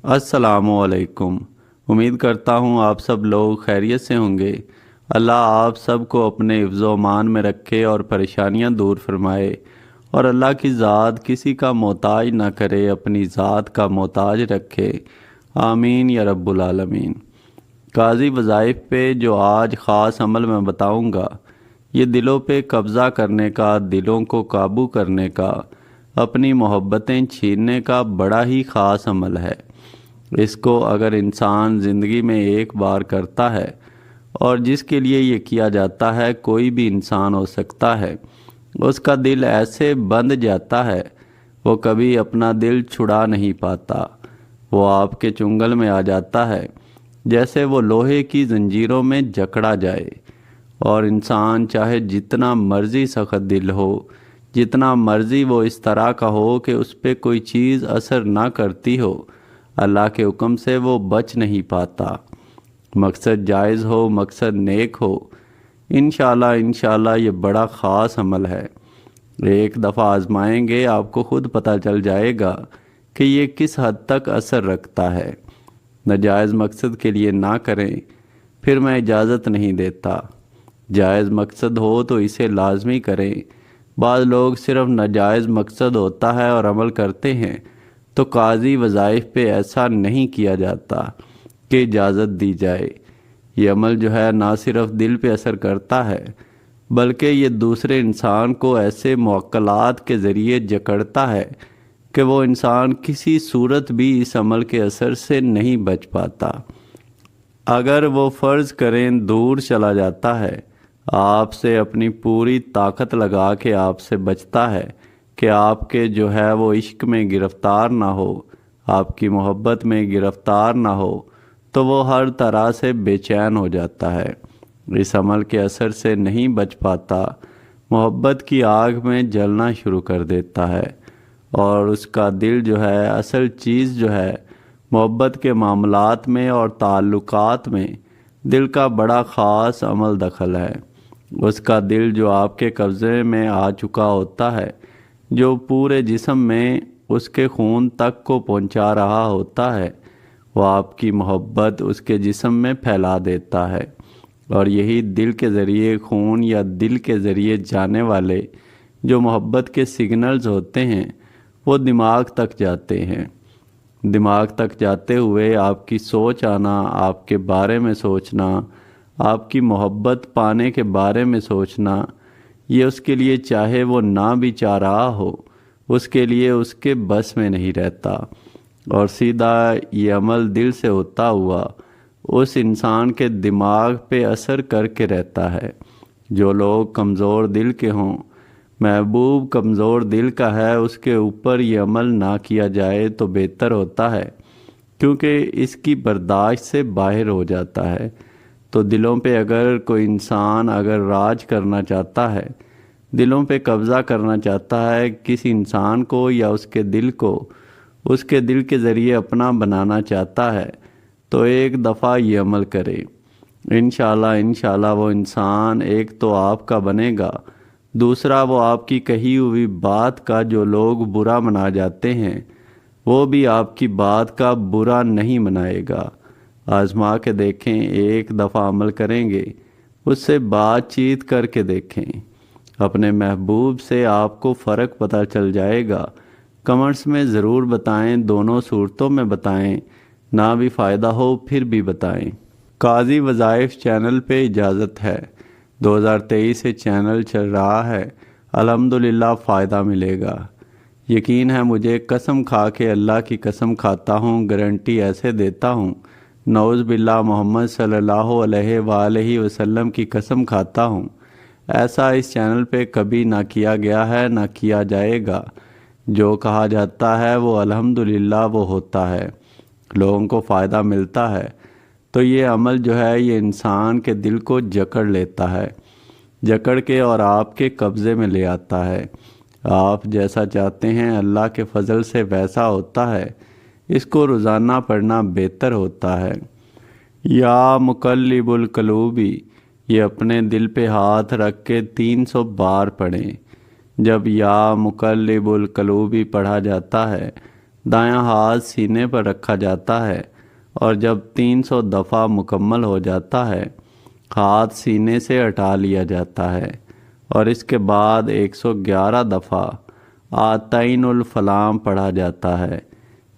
अस्सलामुअलैकुम। उम्मीद करता हूँ आप सब लोग खैरियत से होंगे। अल्लाह आप सब को अपने हिफ्ज़-ओ-अमान में रखे और परेशानियाँ दूर फरमाए, और अल्लाह की ज़ात किसी का मोहताज ना करे, अपनी ज़ात का मोहताज रखे। आमीन या रब्बुल आलमीन। काज़ी वज़ाइफ पे जो आज ख़ास अमल मैं बताऊँगा, ये दिलों पे कब्ज़ा करने का, दिलों को काबू करने का, अपनी मोहब्बतें छीनने का बड़ा ही ख़ास अमल है। इसको अगर इंसान ज़िंदगी में एक बार करता है, और जिसके लिए ये किया जाता है कोई भी इंसान हो सकता है, उसका दिल ऐसे बंध जाता है वो कभी अपना दिल छुड़ा नहीं पाता। वो आपके चुंगल में आ जाता है जैसे वो लोहे की जंजीरों में जकड़ा जाए। और इंसान चाहे जितना मर्ज़ी सख्त दिल हो, जितना मर्ज़ी वो इस तरह का हो कि उस पर कोई चीज़ असर ना करती हो, अल्लाह के हुक्म से वो बच नहीं पाता। मकसद जायज़ हो, मकसद नेक हो, इंशाल्लाह ये बड़ा ख़ास अमल है। एक दफ़ा आजमाएंगे आपको खुद पता चल जाएगा कि ये किस हद तक असर रखता है। नाजायज़ मकसद के लिए ना करें, फिर मैं इजाज़त नहीं देता। जायज़ मकसद हो तो इसे लाजमी करें। बाद लोग सिर्फ नाजायज़ मकसद होता है और अमल करते हैं, तो काज़ी वज़ाइफ पे ऐसा नहीं किया जाता कि इजाज़त दी जाए। ये अमल जो है ना सिर्फ दिल पे असर करता है, बल्कि ये दूसरे इंसान को ऐसे मुअक्कलात के ज़रिए जकड़ता है कि वो इंसान किसी सूरत भी इस अमल के असर से नहीं बच पाता। अगर वो फ़र्ज़ करें दूर चला जाता है, आपसे अपनी पूरी ताकत लगा के आपसे बचता है कि आपके जो है वो इश्क में गिरफ़्तार ना हो, आपकी मोहब्बत में गिरफ़्तार ना हो, तो वो हर तरह से बेचैन हो जाता है। इस अमल के असर से नहीं बच पाता, मोहब्बत की आग में जलना शुरू कर देता है। और उसका दिल जो है, असल चीज़ जो है, मोहब्बत के मामलात में और ताल्लुकात में दिल का बड़ा ख़ास अमल दखल है। उसका दिल जो आपके कब्ज़े में आ चुका होता है, जो पूरे जिस्म में उसके खून तक को पहुंचा रहा होता है, वो आपकी मोहब्बत उसके जिस्म में फैला देता है। और यही दिल के ज़रिए खून या दिल के ज़रिए जाने वाले जो मोहब्बत के सिग्नल्स होते हैं, वो दिमाग तक जाते हैं। दिमाग तक जाते हुए आपकी सोच आना, आपके बारे में सोचना, आपकी मोहब्बत पाने के बारे में सोचना, ये उसके लिए चाहे वो ना भी चाह रहा हो, उसके लिए उसके बस में नहीं रहता। और सीधा ये अमल दिल से होता हुआ उस इंसान के दिमाग पे असर करके रहता है। जो लोग कमज़ोर दिल के हों, महबूब कमज़ोर दिल का है, उसके ऊपर ये अमल ना किया जाए तो बेहतर होता है, क्योंकि इसकी बर्दाश्त से बाहर हो जाता है। तो दिलों पे अगर कोई इंसान अगर राज करना चाहता है, दिलों पे कब्ज़ा करना चाहता है, किसी इंसान को या उसके दिल को उसके दिल के ज़रिए अपना चाहता है, तो एक दफ़ा ये अमल करे। इंशाल्लाह वो इंसान एक तो आपका बनेगा, दूसरा वो आपकी कही हुई बात का जो लोग बुरा मना जाते हैं, वो भी आपकी बात का बुरा नहीं मनाएगा। आजमा के देखें, एक दफ़ा अमल करेंगे, उससे बातचीत करके देखें, अपने महबूब से आपको फ़र्क पता चल जाएगा। कमेंट्स में ज़रूर बताएं, दोनों सूरतों में बताएं, ना भी फ़ायदा हो फिर भी बताएं। काज़ी वज़ाइफ चैनल पे इजाज़त है। 2023 से चैनल चल रहा है, अल्हम्दुलिल्लाह फ़ायदा मिलेगा। यकीन है मुझे, कसम खा के अल्लाह की कसम खाता हूँ, गारंटी ऐसे देता हूँ, नौज़ बिल्लाह मोहम्मद सल्लल्लाहु अलैहि वसल्लम की कसम खाता हूँ, ऐसा इस चैनल पे कभी ना किया गया है, ना किया जाएगा। जो कहा जाता है वो अल्हम्दुलिल्लाह वो होता है, लोगों को फ़ायदा मिलता है। तो ये अमल जो है ये इंसान के दिल को जकड़ लेता है, जकड़ के और आपके कब्ज़े में ले आता है। आप जैसा चाहते हैं अल्लाह के फ़ज़ल से वैसा होता है। इसको रोज़ाना पढ़ना बेहतर होता है। या मुकल्लिबुल कलूबी, ये अपने दिल पे हाथ रख के 300 बार पढ़ें। जब या मुकल्लिबुल कलूबी पढ़ा जाता है دایاں ہاتھ سینے پر رکھا جاتا ہے اور جب 300 دفعہ مکمل ہو جاتا ہے ہاتھ سینے سے ہٹا لیا جاتا ہے اور اس کے بعد 111 دفعہ آتین الفلام پڑھا جاتا ہے۔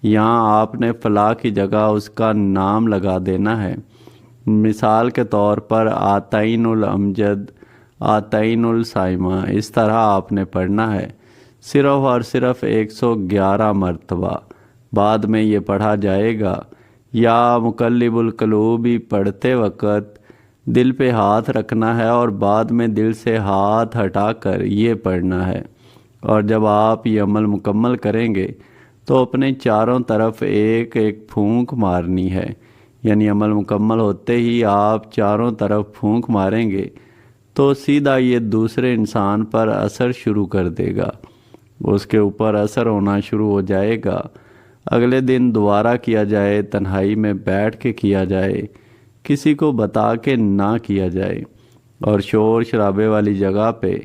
یہاں آپ نے فلاح کی جگہ اس کا نام لگا دینا ہے۔ مثال کے طور پر آتین الامجد، آتین السائمہ، اس طرح آپ نے پڑھنا ہے، صرف اور صرف 111 مرتبہ۔ بعد میں یہ پڑھا جائے گا یا مقلب القلوبی پڑھتے وقت دل پہ ہاتھ رکھنا ہے اور بعد میں دل سے ہاتھ ہٹا کر یہ پڑھنا ہے، اور جب آپ یہ عمل مکمل کریں گے تو اپنے چاروں طرف ایک ایک پھونک مارنی ہے، یعنی عمل مکمل ہوتے ہی آپ چاروں طرف پھونک ماریں گے تو سیدھا یہ دوسرے انسان پر اثر شروع کر دے گا، اس کے اوپر اثر ہونا شروع ہو جائے گا۔ اگلے دن دوبارہ کیا جائے، تنہائی میں بیٹھ کے کیا جائے، کسی کو بتا کے نہ کیا جائے، اور شور شرابے والی جگہ پہ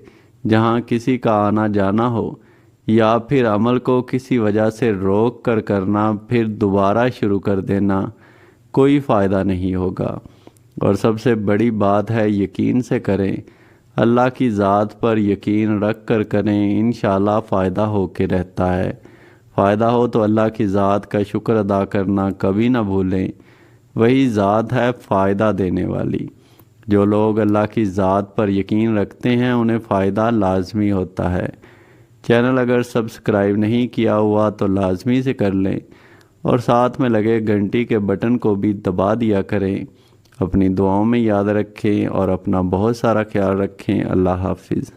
جہاں کسی کا آنا جانا ہو، یا پھر عمل کو کسی وجہ سے روک کر کرنا پھر دوبارہ شروع کر دینا، کوئی فائدہ نہیں ہوگا۔ اور سب سے بڑی بات ہے یقین سے کریں، اللہ کی ذات پر یقین رکھ کر کریں، انشاءاللہ فائدہ ہو کے رہتا ہے۔ فائدہ ہو تو اللہ کی ذات کا شکر ادا کرنا کبھی نہ بھولیں، وہی ذات ہے فائدہ دینے والی۔ جو لوگ اللہ کی ذات پر یقین رکھتے ہیں انہیں فائدہ لازمی ہوتا ہے۔ چینل اگر سبسکرائب نہیں کیا ہوا تو لازمی سے کر لیں اور ساتھ میں لگے گھنٹی کے بٹن کو بھی دبا دیا کریں۔ اپنی دعاؤں میں یاد رکھیں اور اپنا بہت سارا خیال رکھیں۔ اللہ حافظ۔